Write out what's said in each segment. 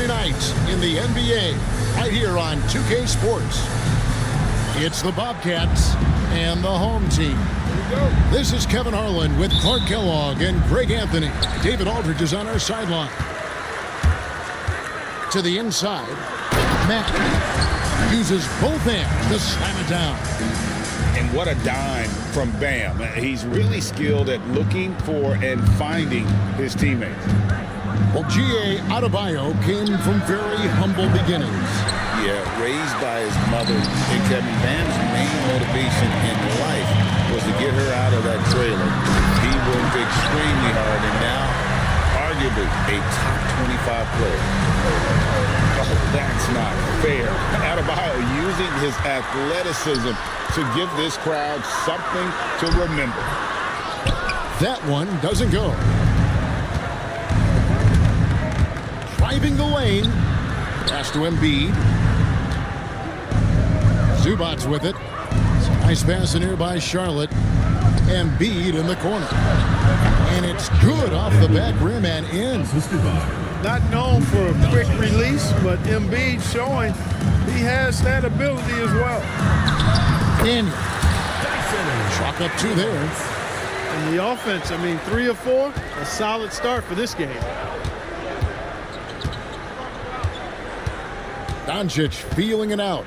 Thursday nights in the NBA, right here on 2K Sports. It's the Bobcats and the home team. This is Kevin Harlan with Clark Kellogg and Greg Anthony. David Aldridge is on our sideline. To the inside, Matt uses both hands to slam it down. And what a dime from Bam. He's really skilled at looking for and finding his teammates. Well, G.E.T. came from very humble beginnings. Yeah, raised by his mother. And Kevin, Bam's main motivation in life was to get her out of that trailer. He worked extremely hard, and now, arguably, a top 25 player. Oh, that's not fair. Adebayo using his athleticism to give this crowd something to remember. That one doesn't go. Driving the lane. Pass to Embiid. Zubac's with it. Nice pass in here by Charlotte. Embiid in the corner. And it's good off the back rim and in. Not known for a quick release, but Embiid showing he has that ability as well. Daniel. Chalk up two there. And the offense, 3 of 4, a solid start for this game. Doncic feeling it out.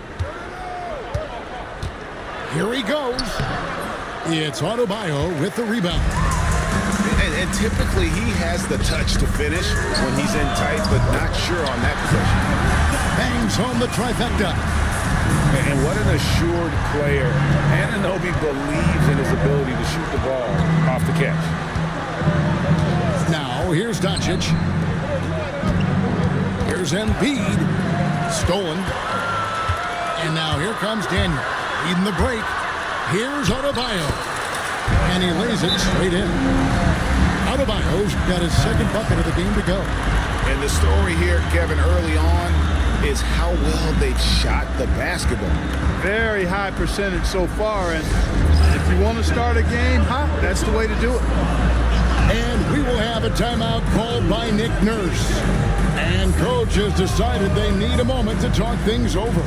Here he goes. It's Adebayo with the rebound. And typically he has the touch to finish when he's in tight, but not sure on that possession. Bangs home the trifecta. And what an assured player. Anunoby believes in his ability to shoot the ball off the catch. Now here's Doncic. Here's Embiid. Stolen. And now here comes Daniel. Leading the break. Here's Adebayo. And he lays it straight in. Adebayo's got his second bucket of the game to go. And the story here, Kevin, early on is how well they've shot the basketball. Very high percentage so far. And if you want to start a game hot, that's the way to do it. And we will have a timeout called by Nick Nurse. And coach has decided they need a moment to talk things over.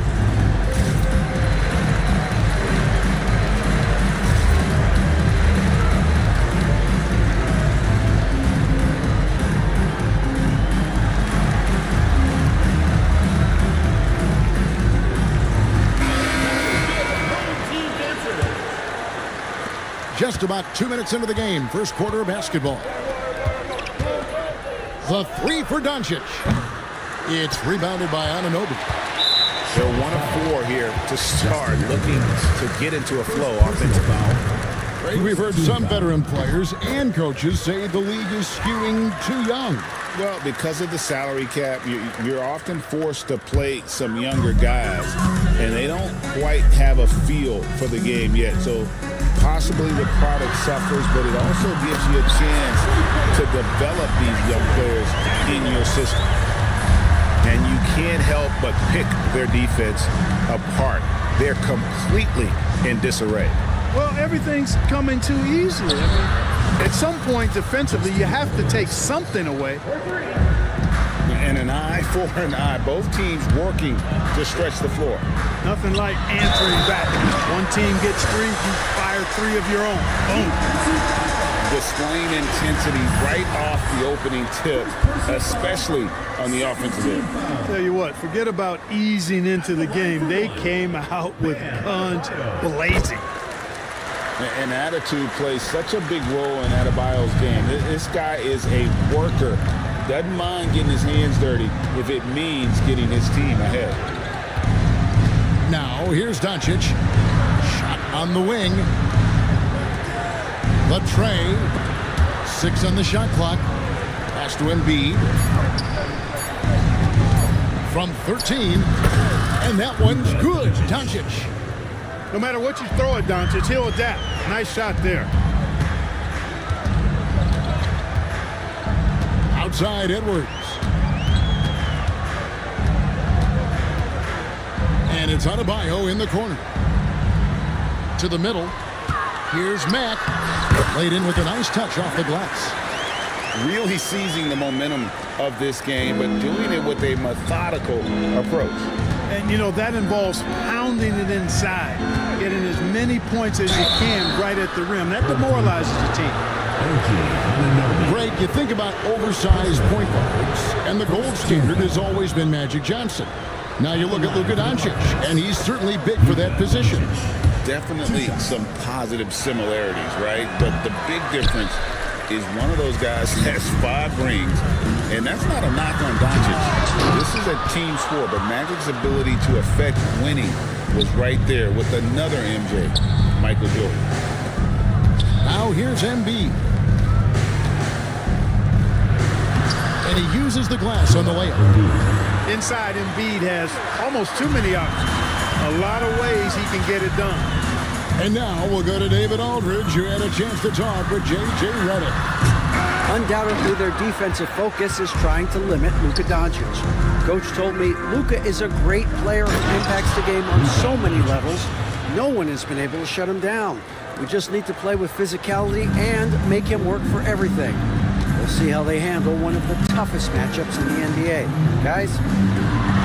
Just about 2 minutes into the game, first quarter of basketball. The three for Doncic. It's rebounded by Anunoby. They're 1 of 4 here to start, looking to get into a flow offensive foul. We've heard some veteran players and coaches say the league is skewing too young. Well, because of the salary cap, you're often forced to play some younger guys, and they don't quite have a feel for the game yet. So possibly the product suffers, but it also gives you a chance to develop these young players in your system. And you can't help but pick their defense apart. They're completely in disarray. Well, everything's coming too easily. At some point defensively, you have to take something away. And an eye for an eye. Both teams working to stretch the floor. Nothing like answering back. One team gets 3, you fire 3 of your own. Boom. Displaying intensity right off the opening tip, especially on the offensive end. Tell you what, forget about easing into the game. They came out with guns blazing. And attitude plays such a big role in Adebayo's game. This guy is a worker. Doesn't mind getting his hands dirty if it means getting his team ahead. Now here's Doncic. Shot on the wing. The tray. 6 on the shot clock. Pass to Embiid. From 13. And that one's good. Doncic. No matter what you throw at Doncic, he'll adapt. Nice shot there. Outside Edwards. And it's Adebayo in the corner. To the middle. Here's Matt. Laid in with a nice touch off the glass. Really seizing the momentum of this game, but doing it with a methodical approach. And, you know, that involves pounding it inside, getting as many points as you can right at the rim. That demoralizes the team. Greg, you think about oversized point guards, and the gold standard has always been Magic Johnson. Now you look at Luka Doncic, and he's certainly big for that position. Definitely some positive similarities, right? But the big difference is one of those guys has 5 rings, and that's not a knock on Doncic. This is a team sport, but Magic's ability to affect winning was right there with another MJ, Michael Jordan. Now here's Embiid. And he uses the glass on the layup. Inside, Embiid has almost too many options. A lot of ways he can get it done. And now we'll go to David Aldridge, who had a chance to talk with J.J. Redick. Undoubtedly, their defensive focus is trying to limit Luka Doncic. Coach told me Luka is a great player who impacts the game on so many levels. No one has been able to shut him down. We just need to play with physicality and make him work for everything. We'll see how they handle one of the toughest matchups in the NBA. Guys?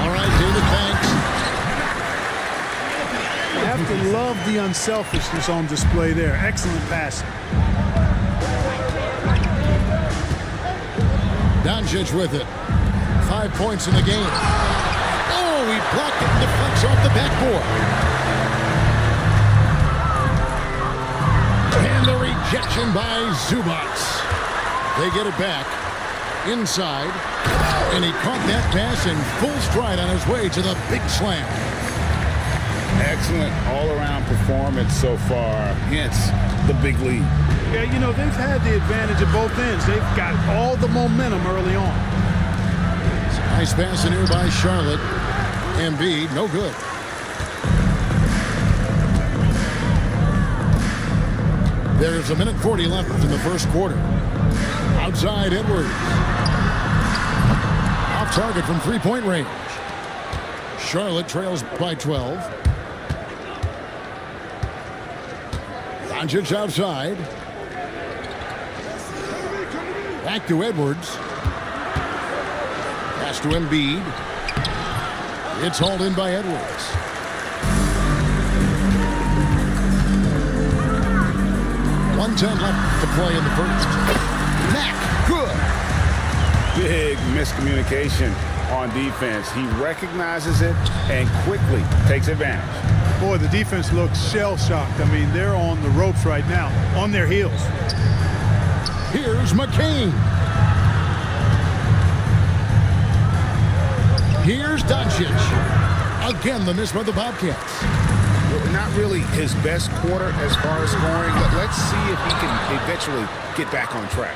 All right, David, thanks. You have to love the unselfishness on display there. Excellent passing. Doncic with it. 5 points in the game. Oh, he blocked it and deflects off the backboard. And the rejection by Zubac. They get it back inside, and he caught that pass in full stride on his way to the big slam. Excellent all-around performance so far, hence the big lead. Yeah, you know, they've had the advantage at both ends. They've got all the momentum early on. Nice pass in here by Charlotte. Embiid, no good. There's 1:40 left in the first quarter. Outside Edwards. Off target from three-point range. Charlotte trails by 12. Doncic outside. Back to Edwards. Pass to Embiid. It's hauled in by Edwards. .110 left to play in the first. Mack, good. Big miscommunication on defense. He recognizes it and quickly takes advantage. Boy, the defense looks shell-shocked. I mean, they're on the ropes right now, on their heels. Here's McCain. Here's Doncic. Again, the miss by the Bobcats. Not really his best quarter as far as scoring, but let's see if he can eventually get back on track.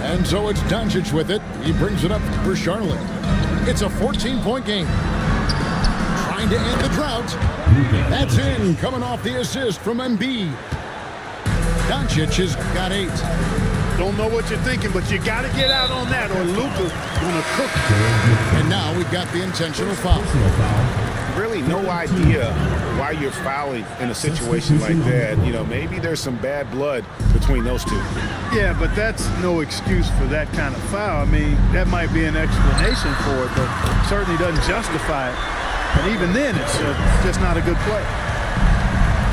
And so it's Doncic with it. He brings it up for Charlotte. It's a 14-point game. Trying to end the drought. That's in, coming off the assist from Embiid. Doncic has got 8. Don't know what you're thinking, but you got to get out on that or Luka's going to cook. And now we've got the intentional foul. Really no idea why you're fouling in a situation like that. You know, maybe there's some bad blood between those two. Yeah, but that's no excuse for that kind of foul. I mean, that might be an explanation for it, but certainly doesn't justify it. And even then, it's just not a good play.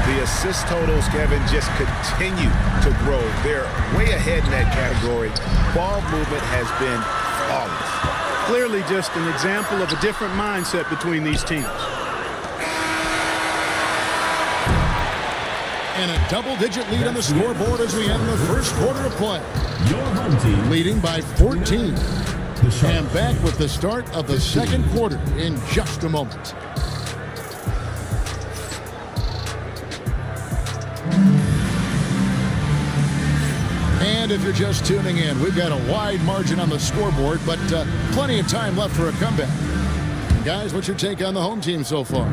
The assist totals, Kevin, just continue to grow. They're way ahead in that category. Ball movement has been flawless. Clearly just an example of a different mindset between these teams. And a double-digit lead on the scoreboard as we end the first quarter of play. Your home team Leading by 14. And back with the start of the second quarter in just a moment. And if you're just tuning in, we've got a wide margin on the scoreboard, but plenty of time left for a comeback. Guys, what's your take on the home team so far?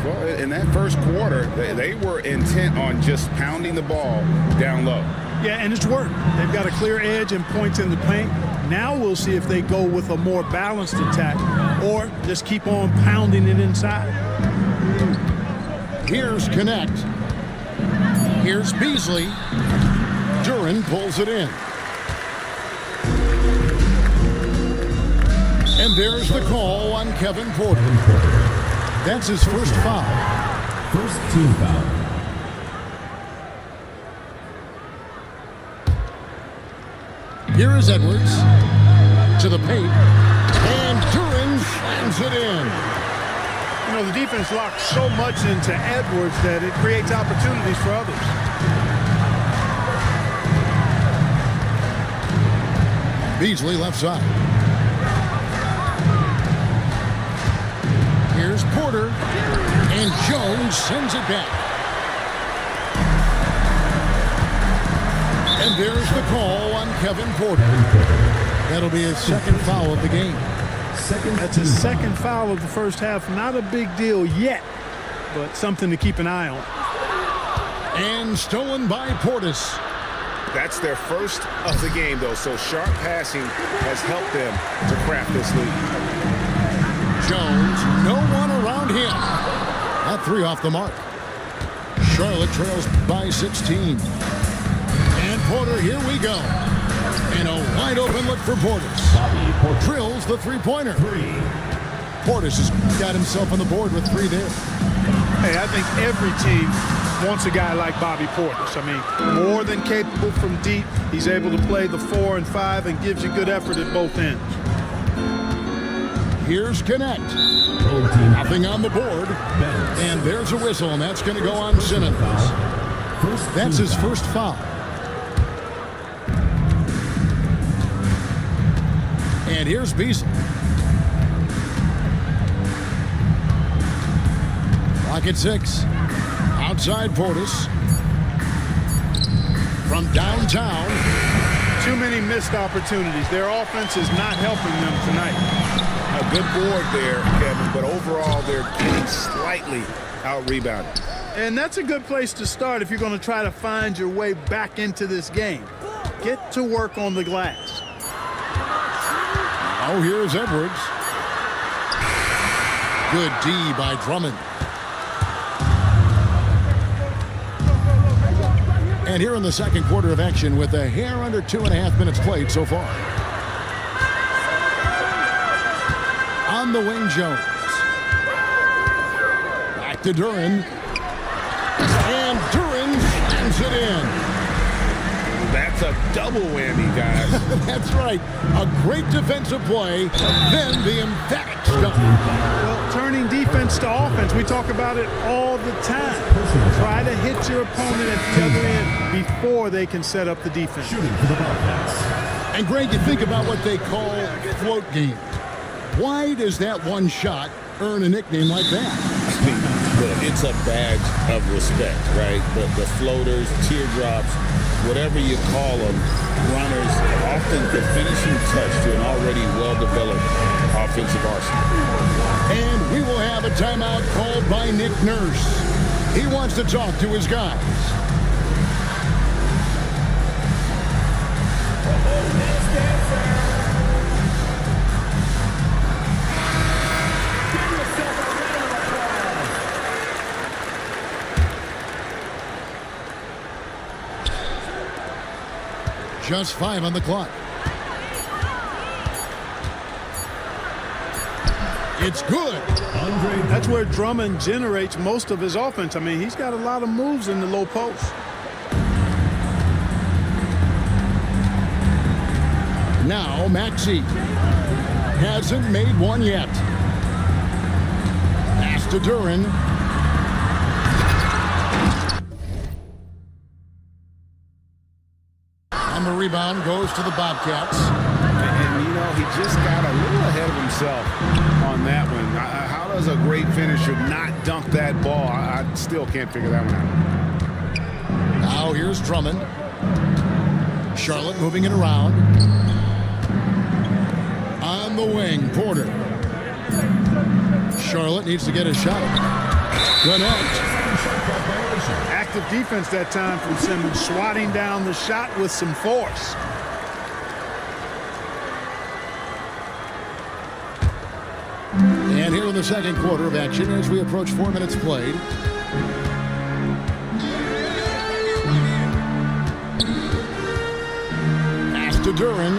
Well, in that first quarter, they were intent on just pounding the ball down low. Yeah, and it's worked. They've got a clear edge and points in the paint. Now we'll see if they go with a more balanced attack or just keep on pounding it inside. Here's Connect. Here's Beasley. Duran pulls it in. And there's the call on Kevin Porter. That's his first foul. First team foul. Here is Edwards to the paint, and Duran slams it in. You know, the defense locks so much into Edwards that it creates opportunities for others. Beasley left side. Here's Porter, and Jones sends it back. And there's the call on Kevin Porter. That'll be his second foul of the game. That's his second foul of the first half. Not a big deal yet, but something to keep an eye on. And stolen by Portis. That's their first of the game, though, so sharp passing has helped them to craft this lead. Jones, no one around him. That three off the mark. Charlotte trails by 16. And Porter, here we go. And a wide open look for Portis. Drills the three-pointer. Portis has got himself on the board with three there. Hey, I think every team wants a guy like Bobby Portis. I mean, more than capable from deep. He's able to play the 4 and 5 and gives you good effort at both ends. Here's G.E.T. Nothing on the board. And there's a whistle, and that's going to go on Simmons. That's his first foul. And here's Beasley. Clock at 6. Outside Portis. From downtown. Too many missed opportunities. Their offense is not helping them tonight. A good board there, Kevin, but overall they're getting slightly out-rebounded. And that's a good place to start if you're going to try to find your way back into this game. Get to work on the glass. Oh, here's Edwards. Good D by Drummond. And here in the second quarter of action with a hair under 2.5 minutes played so far. On the wing, Jones. Back to Duran. And Duran slams it in. That's a double whammy, guys. That's right. A great defensive play, then the emphatic stop. Well, turning defense to offense, we talk about it all the time. Try to hit your opponent at the other end before they can set up the defense. Shooting for the Bobcats. And Greg, you think about what they call float game. Why does that one shot earn a nickname like that? I mean, look, it's a badge of respect, right? The floaters, teardrops, whatever you call them, runners, often the finishing touch to an already well-developed offensive arsenal. And we will have a timeout called by Nick Nurse. He wants to talk to his guys. Just 5 on the clock. It's good. That's where Drummond generates most of his offense. I mean, he's got a lot of moves in the low post. Now Maxey hasn't made one yet. Pass to Duran. And the rebound goes to the Bobcats. And, you know, he just got a little ahead of himself on that one. How does a great finisher not dunk that ball? I still can't figure that one out. Now here's Drummond. Charlotte moving it around. On the wing, Porter. Charlotte needs to get a shot. G.E.T. Active defense that time from Simmons, swatting down the shot with some force. And here in the second quarter of action as we approach 4 minutes played. Pass to Duran,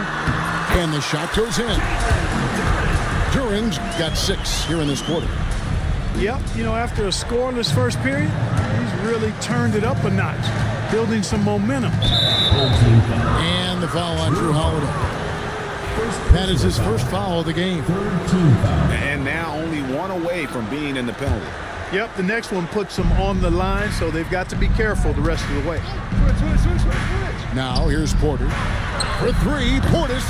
and the shot goes in. Turing's got 6 here in this quarter. Yep, you know, after a scoreless first period, he's really turned it up a notch, building some momentum. And the foul on Drew Holiday. That is his first foul of the game. And now only 1 away from being in the penalty. Yep, the next one puts them on the line, so they've got to be careful the rest of the way. Now here's Porter. For 3, Portis.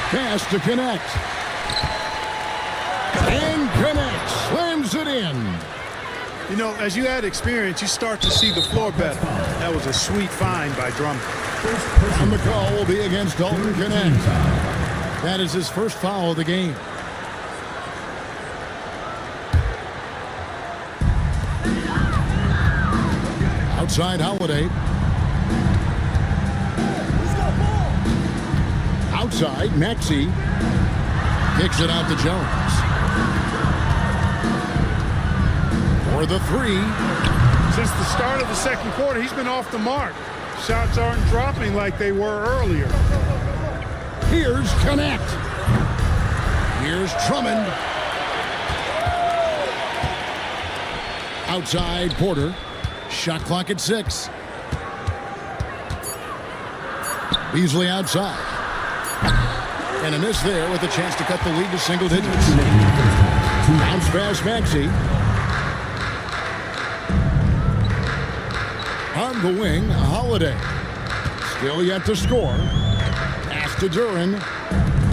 Pass to connect. And connects. Slams it in. You know, as you add experience, you start to see the floor better. That was a sweet find by Drummond. And the call will be against Dalton Connect. That is his first foul of the game. Outside Holiday. Outside, Maxey. Kicks it out to Jones. For the 3. Since the start of the second quarter, he's been off the mark. Shots aren't dropping like they were earlier. Here's Connect. Here's Drummond. Outside Porter. Shot clock at 6. Beasley outside. And a miss there with a chance to cut the lead to single digits. Bounce pass Maxey. On the wing, Holiday. Still yet to score. Pass to Duren.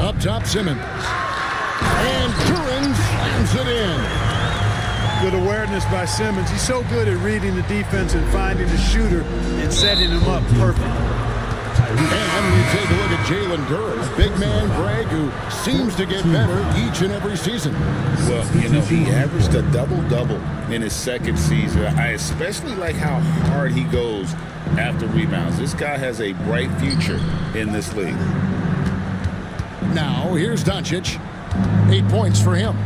Up top, Simmons. And Duren slams it in. Good awareness by Simmons. He's so good at reading the defense and finding the shooter and setting him up perfect. And we take a look at Jalen Duren, big man Greg, who seems to get better each and every season. Well, you know, he averaged a double-double in his second season. I especially like how hard he goes after rebounds. This guy has a bright future in this league. Now, here's Doncic. 8 points for him.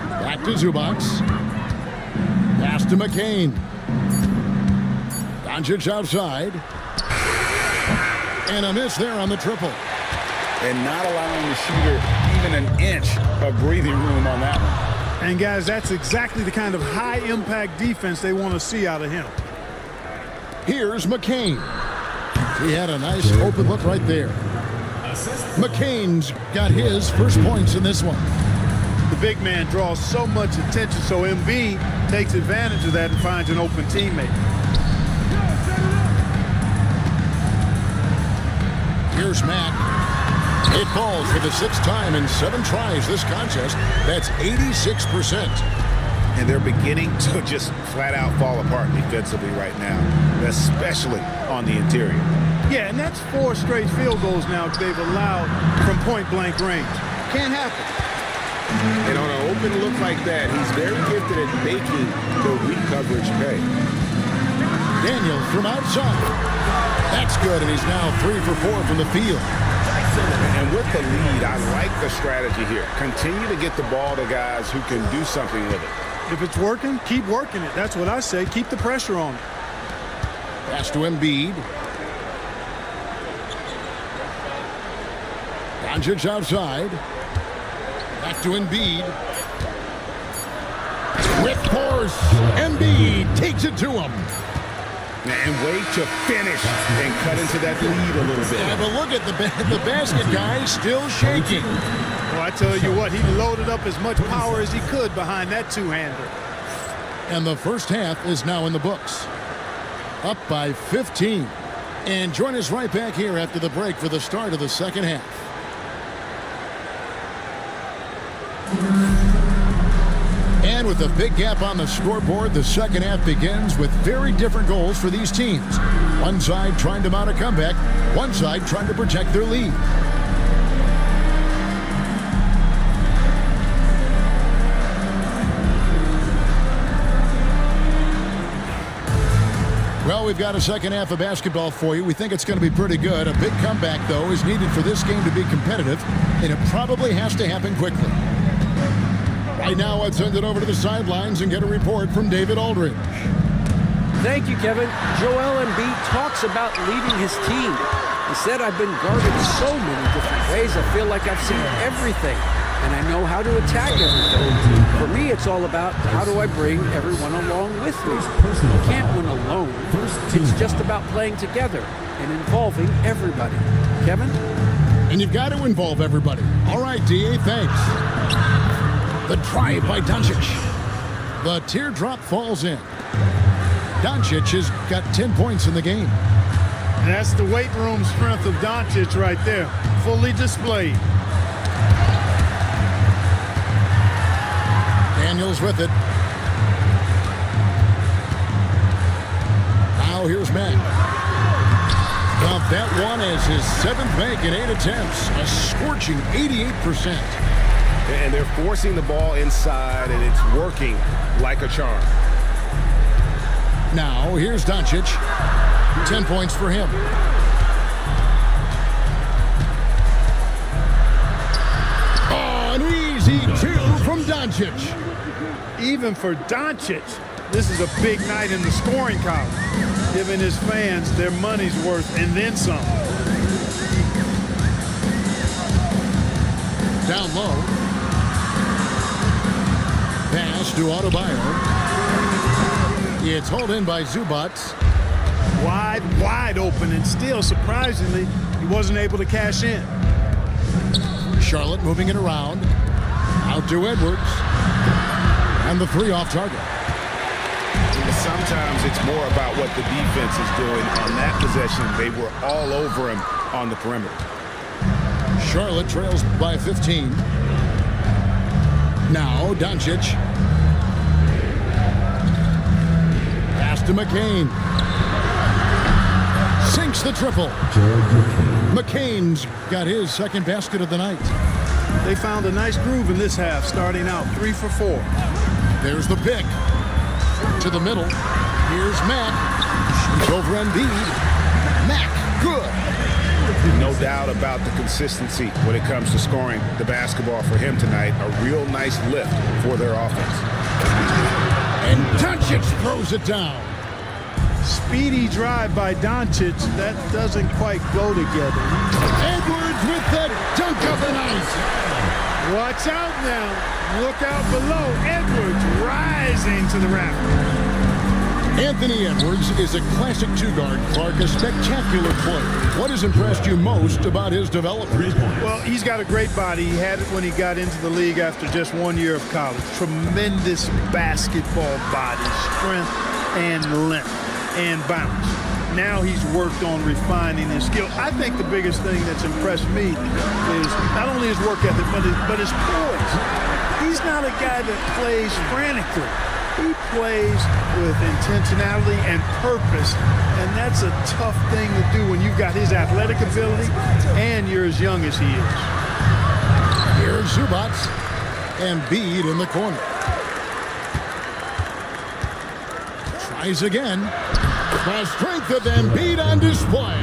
Back to Zubac. Pass to McCain. Doncic outside. And a miss there on the triple. And not allowing the shooter even an inch of breathing room on that one. And guys, that's exactly the kind of high-impact defense they want to see out of him. Here's McCain. He had a nice open look right there. McCain's got his first points in this one. The big man draws so much attention, so Embiid takes advantage of that and finds an open teammate. Here's Mack. It falls for the 6th time in 7 tries this contest. That's 86%. And they're beginning to just flat out fall apart defensively right now, especially on the interior. Yeah, and that's 4 straight field goals now they've allowed from point-blank range. Can't happen. And on an open look like that, he's very gifted at making the recoverage pay. Daniel from outside. That's good, and he's now 3 for 4 from the field. And with the lead, I like the strategy here. Continue to get the ball to guys who can do something with it. If it's working, keep working it. That's what I say. Keep the pressure on it. Pass to Embiid. Doncic outside. Back to Embiid. With force, Embiid takes it to him. And wait to finish and cut into that lead a little bit. Yeah, but look at the basket guy still shaking. Well, I tell you what, he loaded up as much power as he could behind that two-hander. And the first half is now in the books. Up by 15. And join us right back here after the break for the start of the second half. And with a big gap on the scoreboard, the second half begins with very different goals for these teams. One side trying to mount a comeback, one side trying to protect their lead. Well, we've got a second half of basketball for you. We think it's going to be pretty good. A big comeback, though, is needed for this game to be competitive, and it probably has to happen quickly. Right now, let's send it over to the sidelines and get a report from David Aldridge. Thank you, Kevin. Joel Embiid talks about leading his team. He said, "I've been guarded so many different ways. I feel like I've seen everything, and I know how to attack everything. For me, it's all about how do I bring everyone along with me. You can't win alone. It's just about playing together and involving everybody." Kevin? And you've got to involve everybody. All right, D.A., thanks. The drive by Doncic. The teardrop falls in. Doncic has got 10 points in the game. And that's the weight room strength of Doncic right there, fully displayed. Daniels with it. Now here's Matt. Now that one is his 7th make in 8 attempts. A scorching 88%. And they're forcing the ball inside, and it's working like a charm. Now here's Doncic. 10 points for him. Oh, an easy 2 from Doncic. Even for Doncic, this is a big night in the scoring column, giving his fans their money's worth and then some. Down low. Pass to Adebayo. It's hauled in by Zubac. Wide open, and still, surprisingly, he wasn't able to cash in. Charlotte moving it around. Out to Edwards. And the 3 off target. Sometimes it's more about what the defense is doing. On that possession, they were all over him on the perimeter. Charlotte trails by 15. Now Doncic. Pass to McCain. Sinks the triple. McCain's got his 2nd basket of the night. They found a nice groove in this half, starting out 3 for 4. There's the pick. To the middle. Here's Matt. Shoots over Embiid. Matt, good. No doubt about the consistency when it comes to scoring the basketball for him tonight. A real nice lift for their offense. And Doncic throws it down. Speedy drive by Doncic. That doesn't quite go together. Edwards with the dunk of the night. Watch out now. Look out below. Edwards rising to the rack. Anthony Edwards is a classic 2-guard, Clark, a spectacular player. What has impressed you most about his development? Well, he's got a great body. He had it when he got into the league after just 1 year of college. Tremendous basketball body, strength and length and bounce. Now he's worked on refining his skill. I think the biggest thing that's impressed me is not only his work ethic, but his poise. He's not a guy that plays frantically. He plays with intentionality and purpose, and that's a tough thing to do when you've got his athletic ability and you're as young as he is. Here's Zubac and Embiid in the corner. Tries again. The strength of Embiid on display.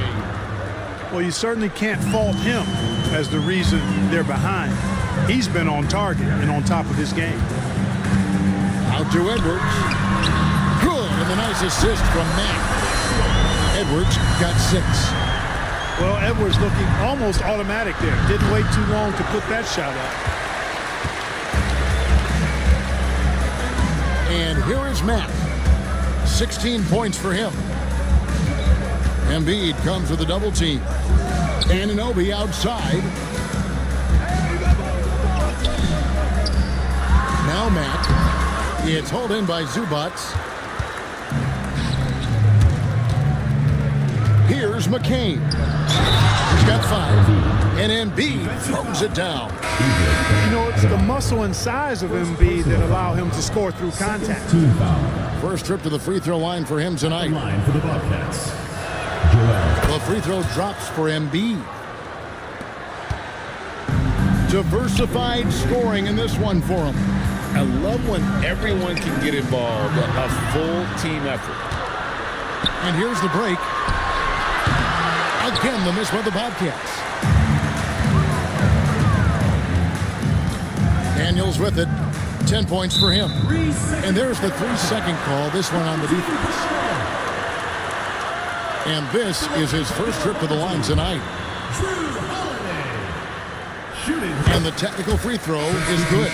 Well, you certainly can't fault him as the reason they're behind. He's been on target and on top of his game. Out to Edwards. Good, and the nice assist from Matt. Edwards got 6. Well, Edwards looking almost automatic there. Didn't wait too long to put that shot up. And here is Matt. 16 points for him. Embiid comes with a double team. Anunoby outside. Now Matt. It's hauled in by Zubac. Here's McCain. He's got 5. And Embiid throws it down. You know, it's the muscle and size of Embiid that allow him to score through contact. First trip to the free throw line for him tonight. Line for the Bobcats. The free throw drops for Embiid. Diversified scoring in this one for him. I love when everyone can get involved, a full team effort. And here's the break. Again, the miss by the Bobcats. Daniels with it. 10 points for him. And there's the 3-second call. This one on the defense. And this is his first trip to the line tonight. And the technical free throw is good.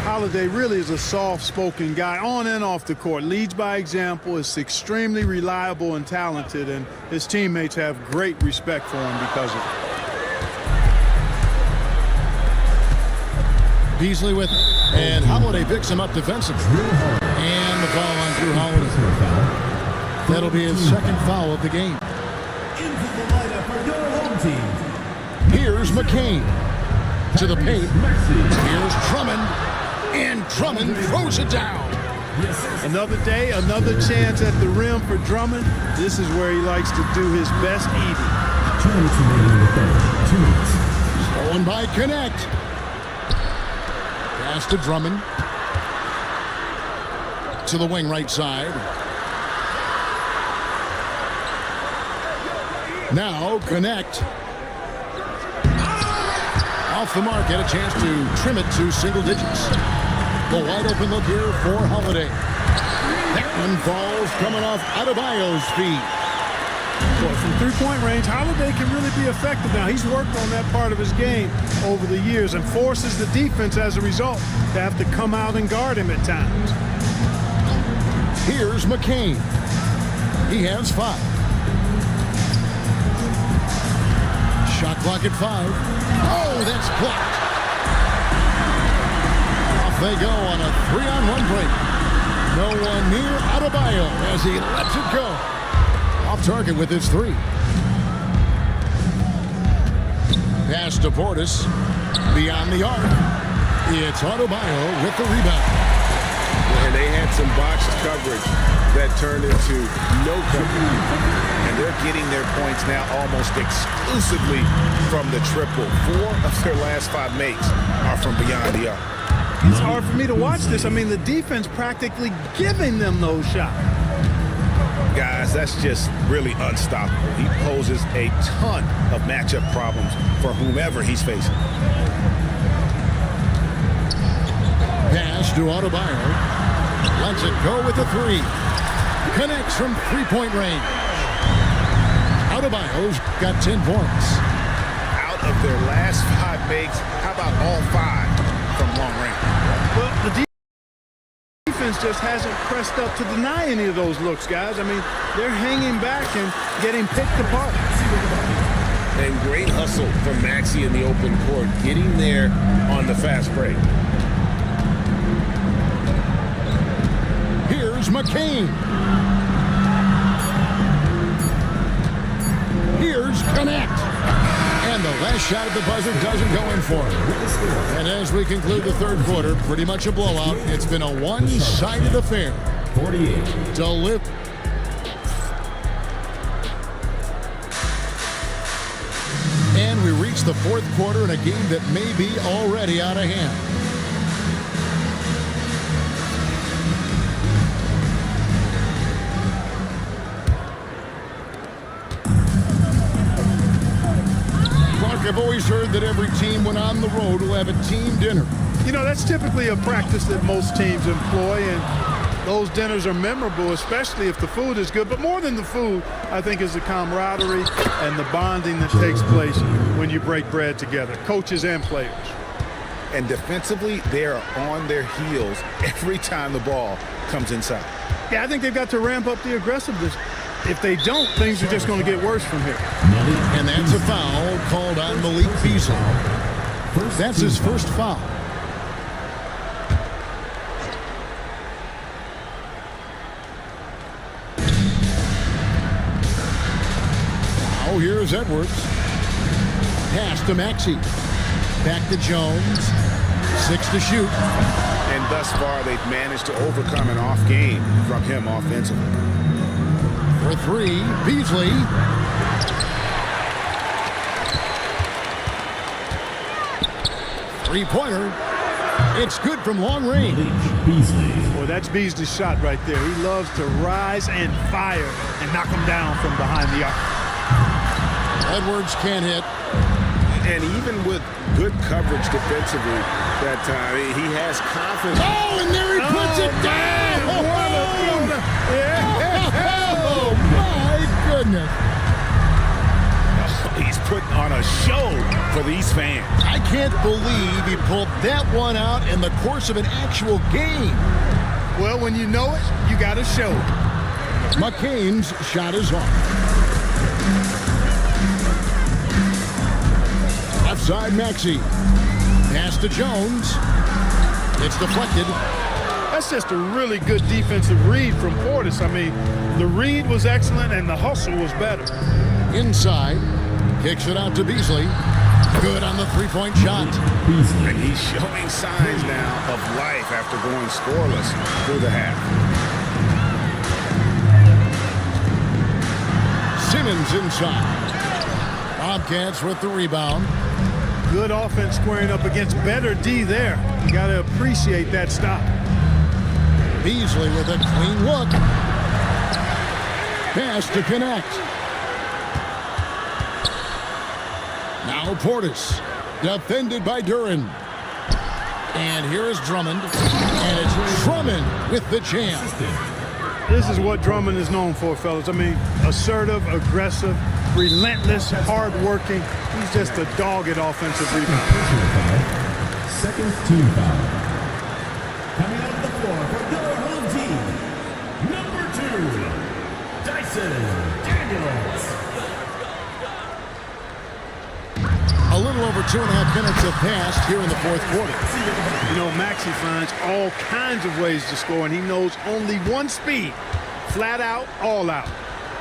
Holiday really is a soft-spoken guy on and off the court. Leads by example, is extremely reliable and talented, and his teammates have great respect for him because of it. Beasley with it. And Holiday picks him up defensively. And the foul on Drew Holiday. That'll be his second foul of the game. Into the lineup for your home team. Here's McCain to the paint. Here's Drummond. And Drummond throws it down. Another day, another chance at the rim for Drummond. This is where he likes to do his best eating. 2 minutes remaining in the third. 2 minutes. Stolen by Connect. Pass to Drummond. To the wing right side. Now Connect. Off the mark, had a chance to trim it to single digits. The wide open look here for Holiday. That one falls coming off Adebayo's feet. Well, from three-point range, Holiday can really be effective now. He's worked on that part of his game over the years and forces the defense as a result to have to come out and guard him at times. Here's McCain. He has 5. Shot clock at 5. Oh, that's blocked. Off they go on a 3-on-1 break. No one near Adebayo as he lets it go. Off target with his 3. Pass to Portis. Beyond the arc. It's Adebayo with the rebound. And they had some boxed coverage that turned into no coverage. And they're getting their points now almost exclusively from the triple. 4 of their last 5 makes are from beyond the arc. It's hard for me to watch this. I mean, the defense practically giving them those shots. Guys, that's just really unstoppable. He poses a ton of matchup problems for whomever he's facing. Pass to Adebayo. Lets it go with the 3. Connects from three-point range. Adebayo's got 10 points. Out of their last 5 makes, how about all 5 from long range? Well, the defense just hasn't pressed up to deny any of those looks, guys. I mean, they're hanging back and getting picked apart. And great hustle from Maxey in the open court, getting there on the fast break. Here's McCain. Here's Connect. And the last shot at the buzzer doesn't go in for him. And as we conclude the third quarter, pretty much a blowout. It's been a one-sided affair. 48. Deliver. And we reach the fourth quarter in a game that may be already out of hand. I've always heard that every team when on the road will have a team dinner. You know, that's typically a practice that most teams employ, and those dinners are memorable, especially if the food is good. But more than the food, I think, is the camaraderie and the bonding that takes place when you break bread together, coaches and players. And defensively, they are on their heels every time the ball comes inside. Yeah, I think they've got to ramp up the aggressiveness. If they don't, things are just going to get worse from here. And that's a foul called on Malik Beasley. That's his first foul. Now here's Edwards. Pass to Maxey. Back to Jones. 6 to shoot. And thus far, they've managed to overcome an off game from him offensively. For 3, Beasley. Three-pointer. It's good from long range. Beasley. Boy, that's Beasley's shot right there. He loves to rise and fire and knock him down from behind the arc. Edwards can't hit. And even with good coverage defensively that time, he has confidence. Oh, and there he puts it down. Man, Oh, my goodness. He's putting on a show for these fans. I can't believe he pulled that one out in the course of an actual game. Well, when you know it, you got to show it. McCain's shot is off. Left side, Maxey. Pass to Jones. It's deflected. That's just a really good defensive read from Portis. I mean, the read was excellent and the hustle was better. Inside. Kicks it out to Beasley. Good on the three-point shot. And he's showing signs now of life after going scoreless through the half. Simmons inside. Bobcats with the rebound. Good offense squaring up against better D there. You got to appreciate that stop. Beasley with a clean look. Pass to connect. Now Portis. Defended by Duran. And here is Drummond. And it's Drummond with the jam. This is what Drummond is known for, fellas. I mean, assertive, aggressive, relentless, hard-working. He's just a dogged offensive rebounder. Second team foul. Coming out of the floor for your home team, number 2, Dyson Daniels. A little over 2.5 minutes have passed here in the fourth quarter. You know, Maxey finds all kinds of ways to score, and he knows only one speed. Flat out, all out.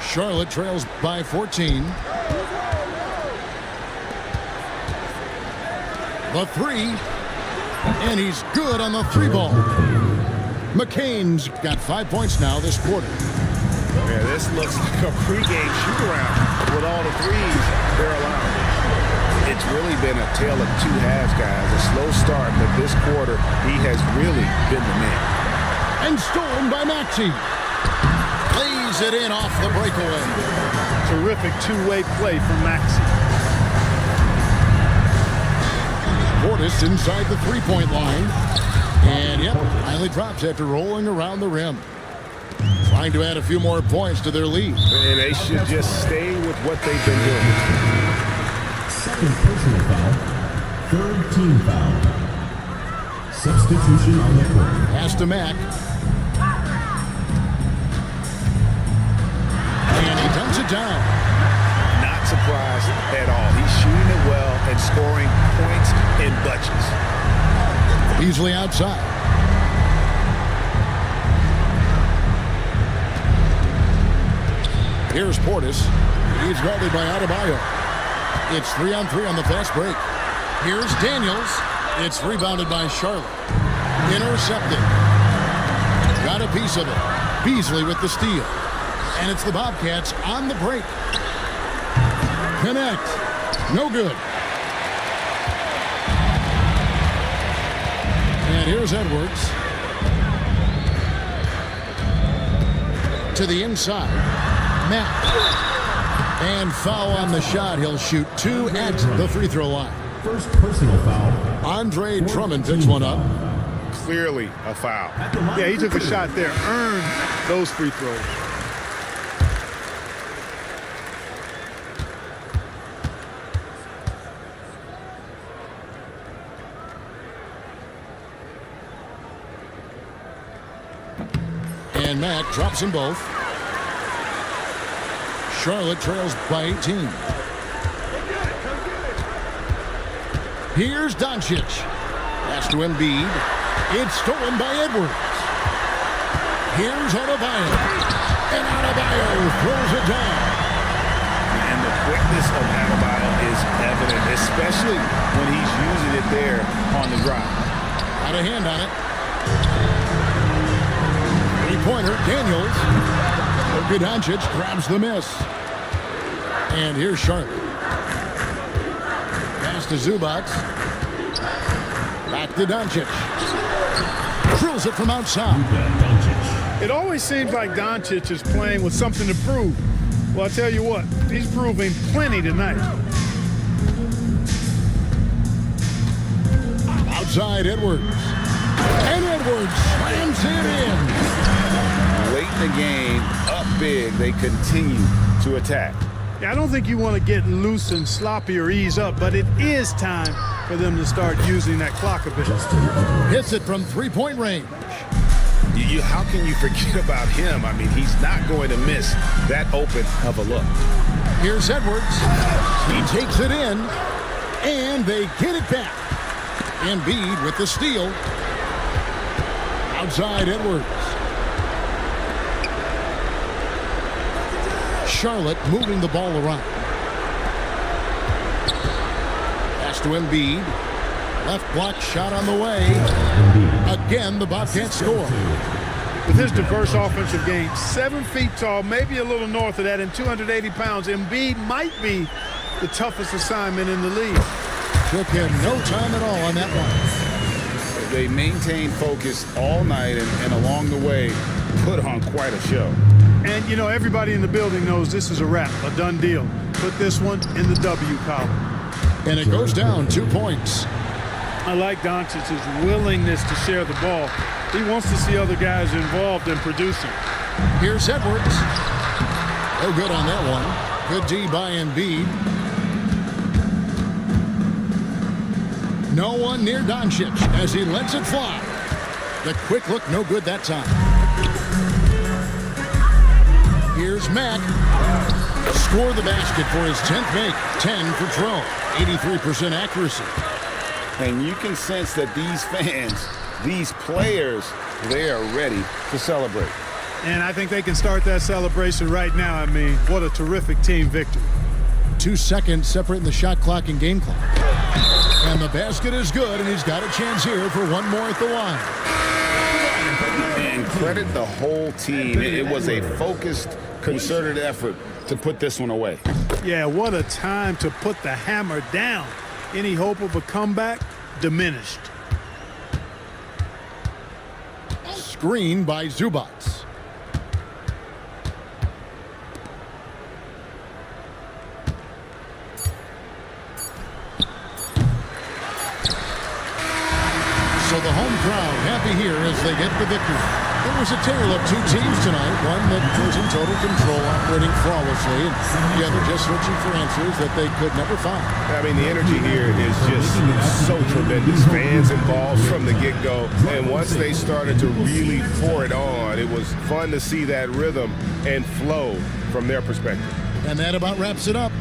Charlotte trails by 14. The three. And he's good on the three ball. McCain's got 5 points now this quarter. Yeah, this looks like a pregame shoot-around with all the threes they're allowing. It's really been a tale of two halves, guys. A slow start, but this quarter, he has really been the man. And stolen by Maxey. Lays it in off the breakaway. Terrific two-way play from Maxey. Portis inside the three-point line. And, yep, finally drops after rolling around the rim. Trying to add a few more points to their lead. And they should just stay with what they've been doing. Second personal foul. Third team foul. Substitution on the court. Pass to Mack. And he dunks it down. Not surprised at all. He's shooting it well and scoring points in bunches. Beasley outside. Here's Portis. He's guarded by Adebayo. It's 3-on-3 on the fast break. Here's Daniels. It's rebounded by Charlotte. Intercepted. Got a piece of it. Beasley with the steal. And it's the Bobcats on the break. Connect. No good. And here's Edwards. To the inside. Matt. And foul on the shot. He'll shoot 2 at the free throw line. First personal foul. Andre Drummond picks one up. Clearly a foul. Yeah, he took a shot there. Earned those free throws. And Matt drops them both. Charlotte trails by 18. Here's Doncic. Pass to Embiid. It's stolen by Edwards. Here's Adebayo. And Adebayo throws it down. And the quickness of Adebayo is evident, especially when he's using it there on the drive. Got a hand on it. Three-pointer, Daniels. Luka Doncic grabs the miss. And here's Charlotte. Pass to Zubac. Back to Doncic. Drills it from outside. It always seems like Doncic is playing with something to prove. Well, I tell you what, he's proving plenty tonight. Outside Edwards. And Edwards slams it in. Late in the game, up big, they continue to attack. Yeah, I don't think you want to get loose and sloppy or ease up, but it is time for them to start using that clock a bit. Hits it from three-point range. How can you forget about him? I mean, he's not going to miss that open of a look. Here's Edwards. He takes it in, and they get it back. Embiid with the steal. Outside Edwards. Charlotte moving the ball around. Pass to Embiid. Left block shot on the way. Again, the Bobcats score. With his diverse offensive game, 7 feet tall, maybe a little north of that, and 280 pounds, Embiid might be the toughest assignment in the league. Took him no time at all on that one. They maintained focus all night and along the way put on quite a show. And, you know, everybody in the building knows this is a wrap, a done deal. Put this one in the W column. And it goes down 2 points. I like Doncic's willingness to share the ball. He wants to see other guys involved in producing. Here's Edwards. No good on that one. Good D by Embiid. No one near Doncic as he lets it fly. The quick look, no good that time. Here's Mack. Score the basket for his 10th make. 10 for 12. 83% accuracy. And you can sense that these fans, these players, they are ready to celebrate. And I think they can start that celebration right now. I mean, what a terrific team victory. 2 seconds separating the shot clock and game clock. And the basket is good, and he's got a chance here for one more at the line. And credit the whole team. It was a focused, concerted effort to put this one away. Yeah, what a time to put the hammer down. Any hope of a comeback diminished. Screen by Zubac. So the home crowd happy here as they get the victory. It was a tale of two teams tonight. One that was in total control, operating flawlessly, and the other just searching for answers that they could never find. I mean, the energy here is just so tremendous. Fans involved from the get-go. And once they started to really pour it on, it was fun to see that rhythm and flow from their perspective. And that about wraps it up.